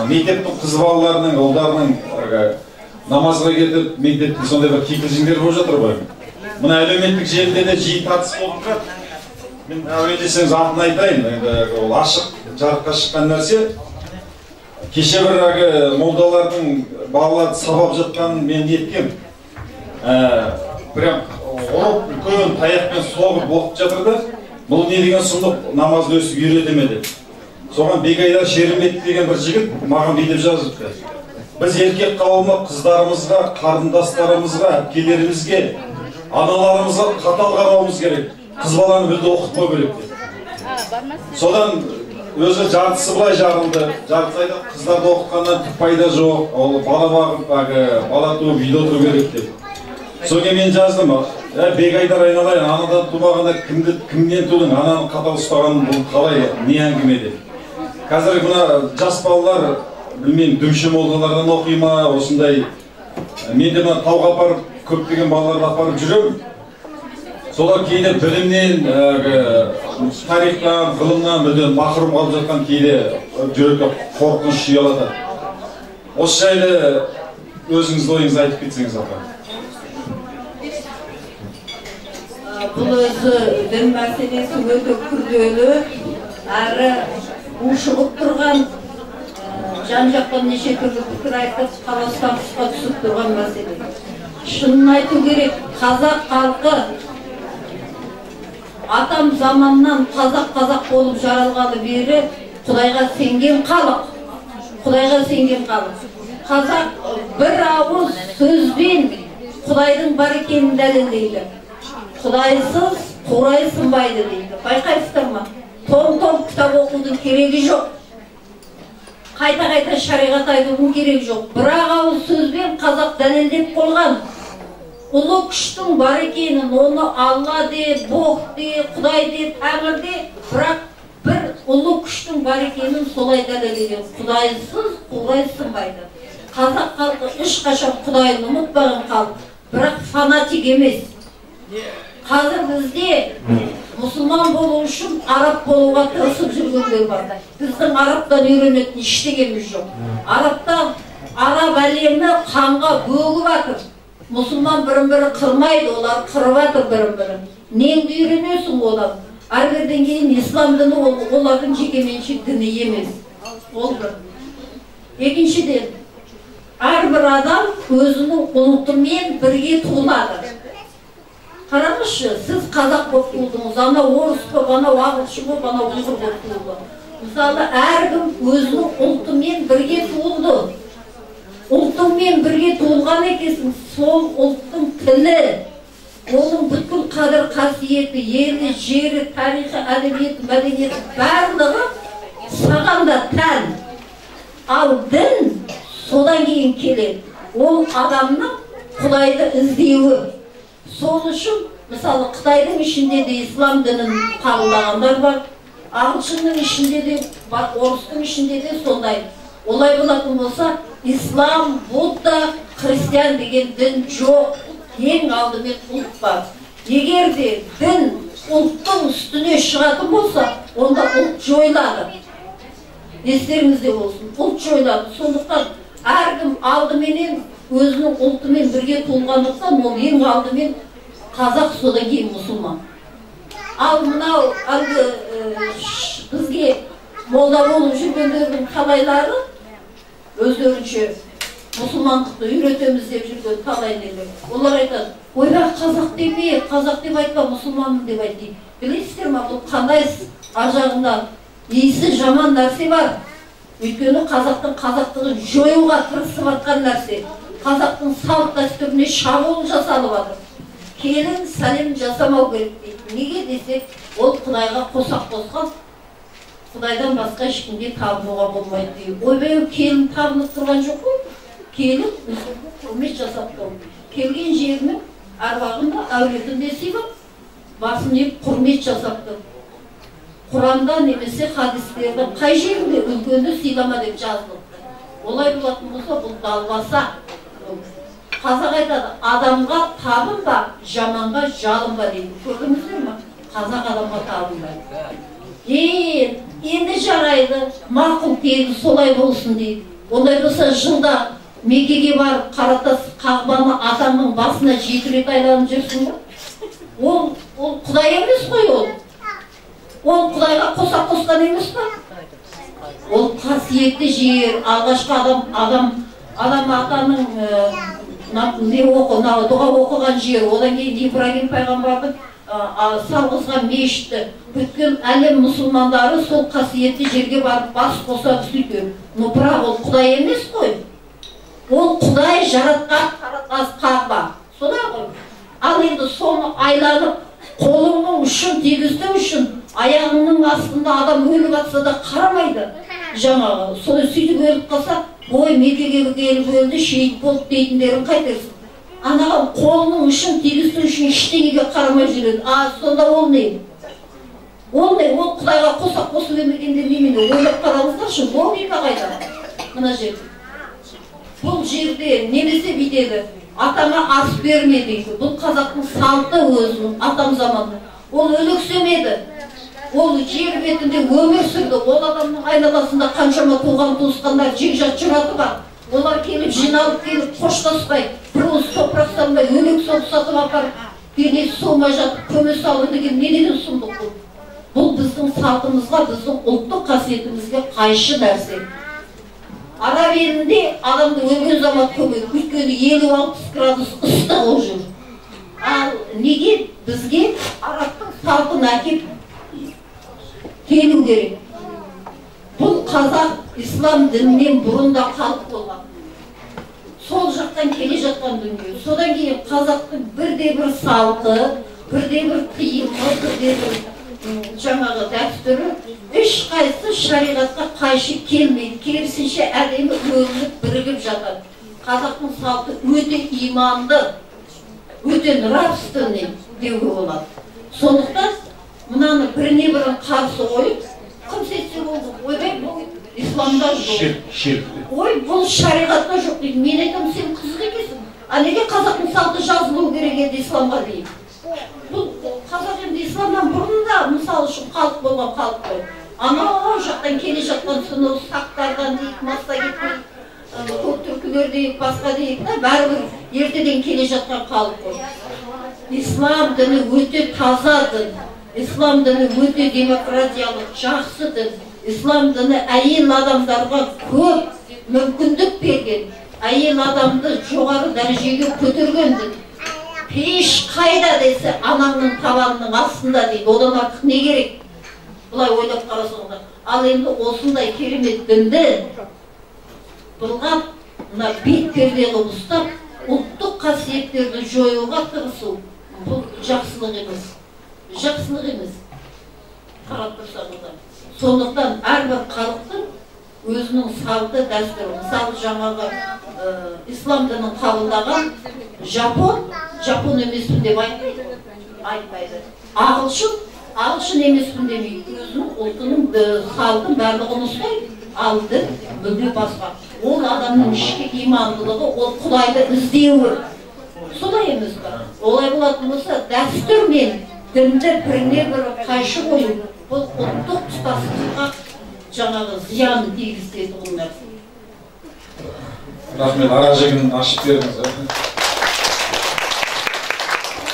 Мектептің қыз балаларының, ұлдарының намазға кетіп, мектепте сондай бір кикілжіңдер болып жатыр ғой. Мына әлеуметтік желіде де жиі тартыс болып тұрады. Мен әуелі десеңіз атын айтайын, ол ашық, жарыққа шыққан нәрсе. Кеше бір молдалардың балаларды сабап жатқанын мен неткем. Прям ұрып, үлкен таяқпен соғып оқып жатырды. Бұл не деген сұмдық намазды өсіп үйретемеді. Соған Бегайдар Шеремет деген бір жігіт маған бүйтіп жазыпты. Біз еркек қауымы қыздарымызға, қарындастарымызға, әпкелерімізге, аналарымызға қатал қарауымыз керек. Қыз баланы бізді оқытпау керек деп. Содан өзі жартысы былай жарылды. Жартысы айтады, қыздарды оқытқаннан түк пайда жоқ. Ол бала бағып, бала туып үйде отыру керек деп. Содан мен жаздым, Бегайдар айналайын, анадан тумағанда кімнен тудың, ананы қатал ұстағанын бұл қалай, не әңгіме деп. Қазір мына жас балалар, білмеймін, дүмші молдалардан оқи ма, осындай. Мен де мына тауға апарып, көптеген балаларды апарып жүремін. Солар кейде білімнен, тарихтан, ғылымнан мүлден махрұм қалып жатқан кейде жүрекке қорқыныш ұялатады. Осы жайлы өзіңізді ойыңызды айтып кетсеңіз апа. Бұл өзі дін мәселесі өте күрделі, әрі ушығып тұрған, жан-жақтан неше түрлі пікір айтып, қаластан тұсқа түсіп тұрған мәселе. Шынын айту керек, қазақ халқы атам заманнан қазақ болып жаралғалы бері Құдайға сенген халық. Құдайға сенген халық. Қазақ бір ауыз сөзбен Құдайдың бар екенін дәлелдейді. Құдайсыз қурай сынбайды дейді. Байқайсыздар ма? Том-том кітап оқудың керегі жоқ. Қайта-қайта шариғат айтудың керегі жоқ. Бірақ ауыз сөзбен қазақ дәлелдеп қойған. Ұлы күштің бар екенін, оны Алла де, Бог де, Құдай де, Тәңір де, бірақ бір ұлы күштің бар екенін солай дәлелдеген. Құдайсыз қурай сынбайды. Қазақ халқы ешқашан Құдайын ұмытпаған халық, бірақ фанатик емес. Қазір бізде мұсылман болу үшін араб болуға тырысып жүргендер бар. Біздің арабтан үйренетін ештеңеміз жоқ. Араб әлемі қанға бөгіп жатыр. Мұсылман бірін-бірі қырмайды, олар қырып жатыр бірін-бірін. Неңді үйренесің одан? Әрбірден кейін ислам діні олардың жекеменшік діні емес. Ол бір. Екіншіден, әрбір адам өзінің ұлтымен бірге туылады. Қараңызшы, сіз қазақ болып туылдыңыз, анау орыс болып, анау ағылшын болып, анау ұйғыр болып туылды. Мысалы, әркім өзінің ұлтымен бірге туылды. Ұлтыңмен бірге туылған екенсің, сол ұлттың тілі, оның бүткіл қадір қасиеті, елі, жері, тарихы, әдебиеті, мәдениеті барлығы саған да тән. Ал дін содан кейін келеді. Ол адамның Құдайды іздеуі. Сол үшін, мысалы, Қытайдың ішінде де ислам дінін қабылдағандар бар, ағылшынның ішінде де бар, орыстың ішінде де сондай. Олай болатын болса, ислам, будда, христиан деген дін жоқ. Ең алдымен ұлт бар. Егер де дін ұлттың үстіне шығатын болса, онда ұлт жойылады. Естеріңізде болсын, ұлт жойылады. Сондықтан әркім алдыменен өзінің ұлтымен бірге туылғандықтан, ол ең алдымен қазақ, содан кейін мұсылман. Ал мынау бізге молда болып жүргендердің талайлары өздерінше мұсылмандықты үйретеміз деп жүрген талай нелер. Олар айтады, ойбай қазақ деме, қазақ деп айтпа, мұсылманмын деп айт дейді. Білесіздер ме, бұл қандай ар жағында иісі жаман нәрсе бар. Өйткені қазақтың қазақтығын жоюға тырысып жатқан нәрсе. Қазақтың салт дәстүріне шабуыл жасалып жатыр. Келін сәлем жасамау керек дейді. Неге десек, ол Құдайға қосақ қосқан, Құдайдан басқа ешкімге табынуға болмайды дейді. Ойбай, келін табынып тұрған жоқ қой. Келін өзіне құрмет жасап тұр. Келген жерінің әруағында, әулетінде сыйлап, басын иіп құрмет жасап тұр. Құранда немесе хадистерді қай жерінде үлкенді сыйлама деп жазылып. Олай болатын болса, бұл далбаса. Қазақ айтады, адамға табынба, жаманға жалынба дейді. Көрдіңіздер ме? Қазақ адамға табынбайды. Енді жарайды, мақұл тегі солай болсын дейді. Ондай болса жылда Меккеге барып Қаратас Қағбаны атамның басына 7 рет айналып жүрсің ба? Ол Құдай емес қой ол. Ол Құдайға қоса қосқан емес па? Ол қасиетті жер, алғашқы адам атаның дұға оқыған жер, одан кейін Ибрагим пайғамбардың салғызған мешітті, бүткіл әлем мұсылмандары сол қасиетті жерге барып бас қосап сөйтеді. Но бірақ ол Құдай емес қой. Ол Құдай жаратқан Қаратас Қағба. Солай ғой. Ал енді соны айланып, қолыңның ұшын тигіздің үшін, аяғыңның астында адам өліп жатса да қарамайды. Жаңағы, солай сөйтіп өліп қалса, ой, Меккеге келіп өлді, шейіт болып дейтіндерін қайтерсің. Анаған қолының ұшын тигіздің үшін ештеңеге қарамай жүреді. Сонда ол не? Ол не? Ол Құдайға қосақ қосып емегенде немене? Ойлап қараңыздаршы, логика қайда? Мына жерде. Бұл жерде немесе битеді, атама ас берме дейді. Бұл қазақтың салты өзінің атам заманында. Ол өлексемеді. Ол жер бетінде өмір сүрді. Ол адамның айналасында қаншама туған туысқандар, жекжат жұраты бар. Олар келіп, жиналып келіп, қоштаспай, бір уыс топырақ салмай, өлек соғысатып апарып, денесі солмай жатып, көме салу деген неден сұмдық бұл? Бұл біздің салтымызға, біздің ұлттық қасиетімізге қайшы нәрсе. Араб елінде адамды өлген заман көмеді, өйткені 56 градус ыстық ол жүр. Ал неге бізге арабтың салтын әкеп келу керек? Бұл қазақ ислам дінінен бұрында қалып болған. Сол жақтан келе жатқан дүние. Содан кейін қазақтың бірде-бір салты, бірде-бір тиымы, бірде-бір жаңағы дәстүрі ешқайсысы шариғатқа қайшы келмейді. Керісінше әдемі өріліп бірігіп жатады. Қазақтың салты өте иманды, өте нравственный деуге болады. Сондықтан мынаны біріне-бірін қарсы қойып, кім сетсе болды, ойбай бұл исламда жоқ. Ой, бұл шариғатта жоқ дейді. Мен айтамын, сен қызық екенсің. Неге қазақтың салты жазылу керек еді исламға дейін? Бұл қазақ енді исламнан бұрында мысал үшін халық болған халық қой. Анау жақтан келе жатқан сонау сақтардан дейік, массагеттен, көк түркілер дейік, басқа дейік, бәрібір ертеден келе жатқан халық қой. Ислам діні өте таза дін. Ислам діні өте демократиялық, жақсы дін. Ислам діні әйел адамдарға көп мүмкіндік берген. Әйел адамды жоғары дәрежеге көтерген дін. Пеш қайда десе, анаңның табанының астында дейді. Одан артық не керек? Бұлай ойлап қарасаңдар. Ал енді осындай керемет дінді бұлғап, бет перде қылып ұстап, ұлттық қасиеттерді жоюға тырысу. Бұл жақсылық емес. Жақсылық емес. Қарап тұрсаңыздар. Сондықтан әрбір халықтың өзінің салты, дәстүрі. Мысалы жаңағы ислам дінін қабылдаған Жапон емеспін деп айтпайды. Ағылшын емеспін демейді. Өзінің ұлтының салтын барлығын ұстайды. Ал дін мүлде басқа. Ол адамның ішкі имандылығы, ол Құдайды іздеуі. Солай емес па? Олай болатын болса, дәстүр мен дінді біріне-бірі қайшы қою. Бұл ұлттық тұтастыққа жаңағы зиян тигізеді бұл нәрсе. Рахмет, ара жігін ашып беріңіз.